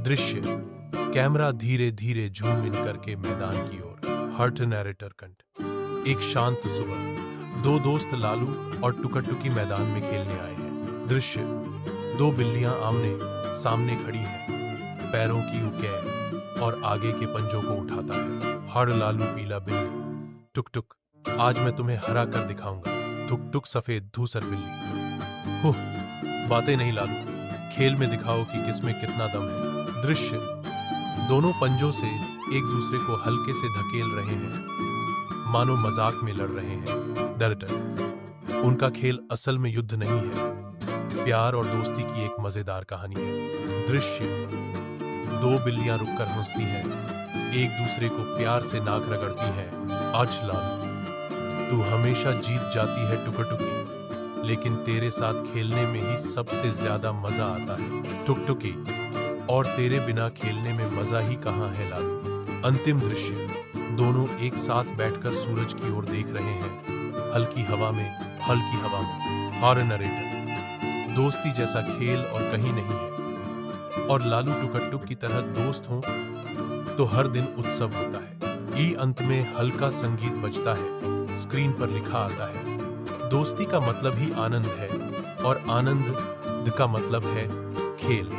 दृश्य कैमरा धीरे धीरे झूम इन करके मैदान की ओर। हर्ट नैरेटर कंठ। एक शांत सुबह दो दोस्त लालू और टुकटुकी मैदान में खेलने आए हैं। दृश्य दो बिल्लियां आमने सामने खड़ी हैं, पैरों की उकेर और आगे के पंजों को उठाता है। हर लालू पीला बिल्ली। टुक टुक, आज मैं तुम्हें हरा कर दिखाऊंगा। टुक टुक सफेद धूसर बिल्ली। हुँ, बातें नहीं लालू, खेल में दिखाओ कि किसमें कितना दम है। दृश्य दोनों पंजों से एक दूसरे को हल्के से धकेल रहे हैं, मानो मजाक में लड़ रहे हैं। दरअसल उनका खेल असल में युद्ध नहीं है, प्यार और दोस्ती की एक मजेदार कहानी है। दृश्य दो बिल्लियां रुककर हंसती हैं, एक दूसरे को प्यार से नाक रगड़ती हैं। आज लालू, तू हमेशा जीत जाती है टुकटुकी, लेकिन तेरे साथ खेलने में ही सबसे ज्यादा मजा आता है टुकटुकी, और तेरे बिना खेलने में मजा ही कहाँ है लालू। अंतिम दृश्य दोनों एक साथ बैठकर सूरज की ओर देख रहे हैं, हल्की हवा में। Horror narrator. दोस्ती जैसा खेल और कहीं नहीं है, और लालू टुकटुक की तरह दोस्त हों तो हर दिन उत्सव होता है। ई अंत में हल्का संगीत बजता है, स्क्रीन पर लिखा आता है, दोस्ती का मतलब ही आनंद है, और आनंद का मतलब है खेल।